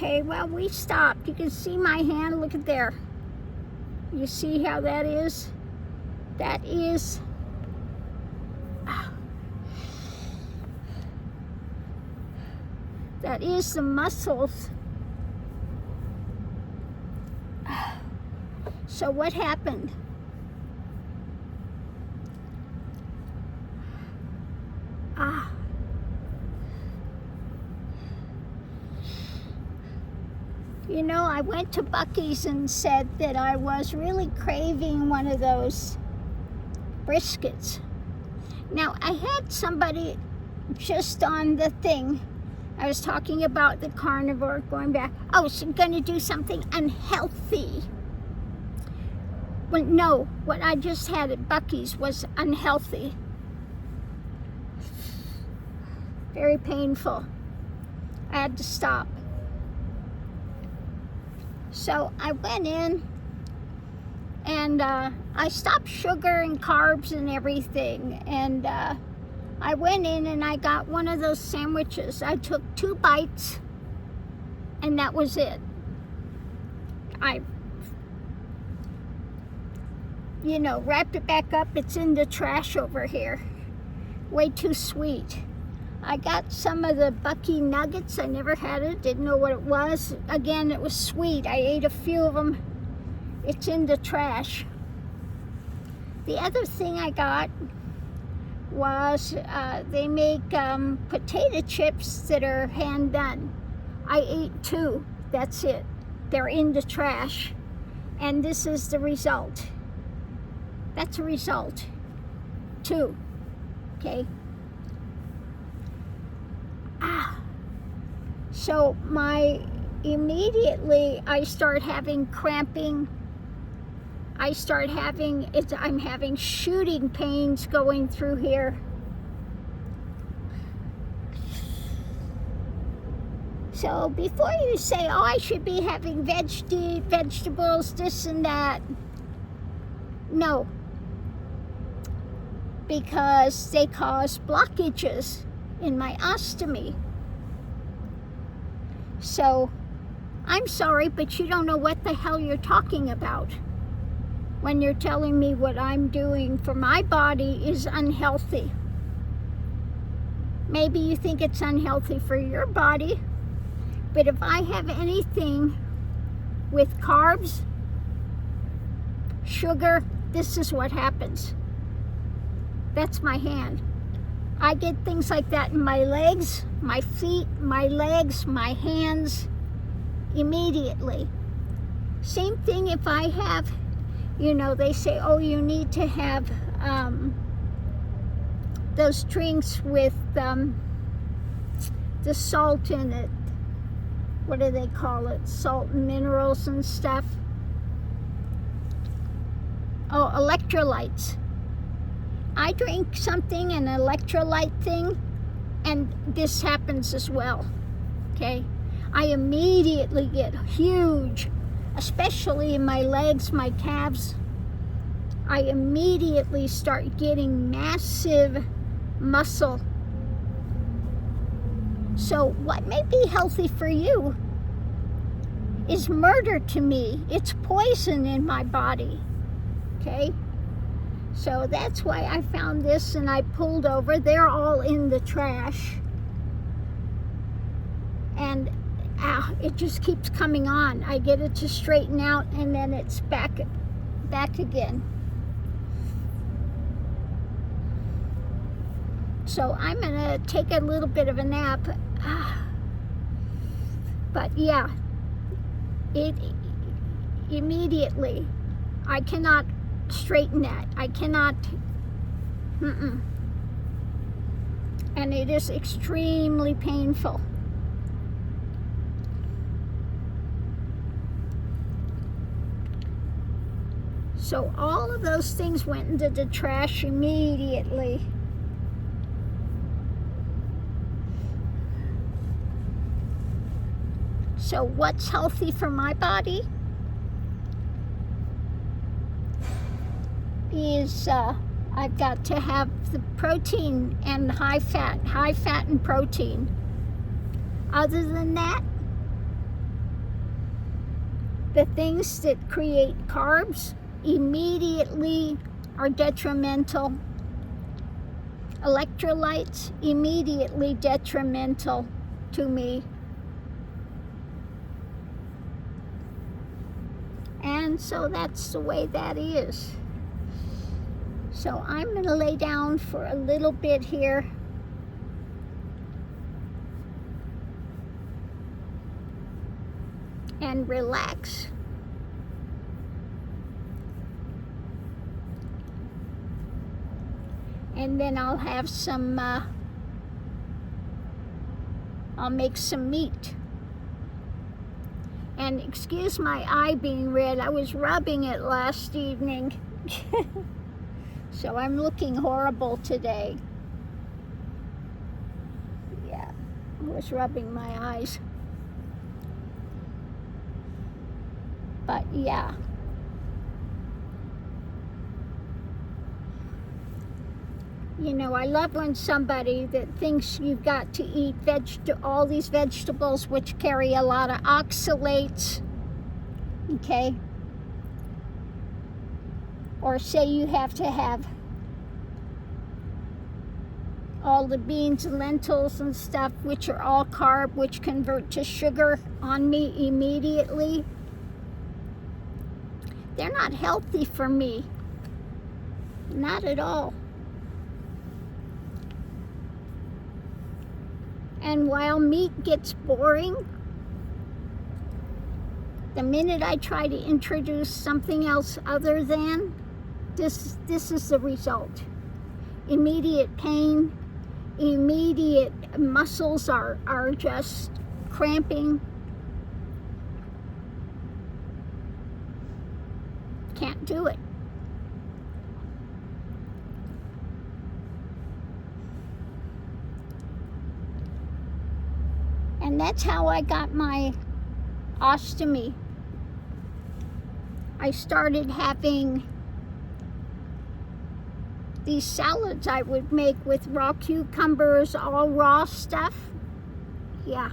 Okay, well, we stopped. You can see my hand. Look at there. You see how that is? That is... that is the muscles. So what happened? You know, I went to Buc-ee's and said that I was really craving one of those briskets. Now, I had somebody just on the thing. I was talking about the carnivore going back. Oh, she's going to do something unhealthy. Well, no, what I just had at Buc-ee's was unhealthy. Very painful. I had to stop. So I went in and I stopped sugar and carbs and everything. And I went in and I got one of those sandwiches. I took 2 bites and that was it. You know, wrapped it back up. It's in the trash over here. Way too sweet. I got some of the Buc-ee nuggets. I never had it, didn't know what it was. Again, it was sweet. I ate a few of them. It's in the trash. The other thing I got was they make potato chips that are hand done. I ate 2. That's it. They're in the trash. And this is the result. That's a result. 2. Okay. So immediately I start having cramping. I'm having shooting pains going through here. So before you say, oh, I should be having vegetables, this and that. No. Because they cause blockages in my ostomy. So, I'm sorry, but you don't know what the hell you're talking about when you're telling me what I'm doing for my body is unhealthy. Maybe you think it's unhealthy for your body, but if I have anything with carbs, sugar, this is what happens. That's my hand. I get things like that in my legs, my feet, my legs, my hands, immediately. Same thing if I have, you know, they say, oh, you need to have those drinks with the salt in it. What do they call it? Salt and minerals and stuff. Oh, electrolytes. I drink something, an electrolyte thing, and this happens as well, okay? I immediately get huge, especially in my legs, my calves. I immediately start getting massive muscle. So what may be healthy for you is murder to me. It's poison in my body, okay? So that's why I found this and I pulled over. They're all in the trash. And it just keeps coming on. I get it to straighten out and then it's back again. So I'm gonna take a little bit of a nap. But yeah, it immediately, I cannot straighten that. I cannot, and it is extremely painful. So all of those things went into the trash immediately. So what's healthy for my body is I've got to have the protein and high fat and protein. Other than that, The things that create carbs immediately are detrimental. Electrolytes, immediately detrimental to me. And so that's the way that is. So I'm going to lay down for a little bit here. And relax. And then I'll have some, I'll make some meat. And excuse my eye being red, I was rubbing it last evening. So I'm looking horrible today. Yeah, I was rubbing my eyes. But yeah. You know, I love when somebody that thinks you've got to eat all these vegetables which carry a lot of oxalates, okay? Or say you have to have all the beans and lentils and stuff, which are all carb, which convert to sugar on me immediately. They're not healthy for me. Not at all. And while meat gets boring, the minute I try to introduce something else other than, this is the result. Immediate pain, immediate muscles are just cramping. Can't do it. And that's how I got my ostomy. I started having these salads I would make with raw cucumbers, all raw stuff. Yeah.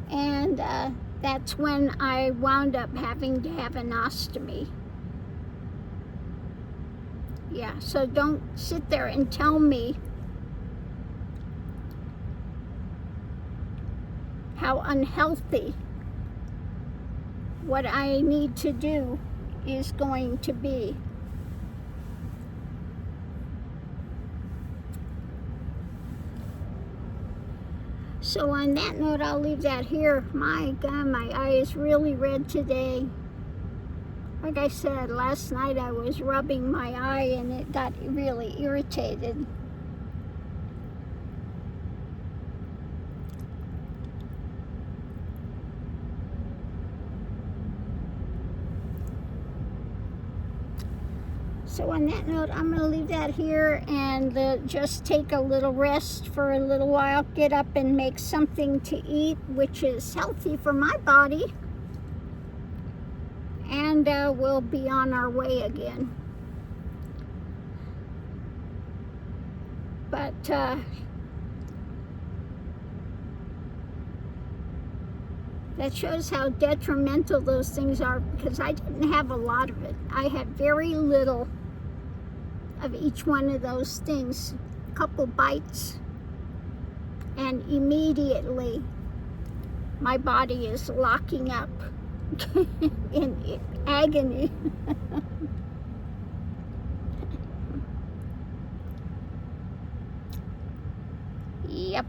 And that's when I wound up having to have an ostomy. Yeah, so don't sit there and tell me how unhealthy what I need to do is going to be. So on that note, I'll leave that here. My God, my eye is really red today. Like I said, last night I was rubbing my eye and it got really irritated. So on that note, I'm going to leave that here and just take a little rest for a little while. Get up and make something to eat, which is healthy for my body. And we'll be on our way again. But that shows how detrimental those things are, because I didn't have a lot of it. I had very little of each one of those things. A couple bites, and immediately my body is locking up in agony. Yep.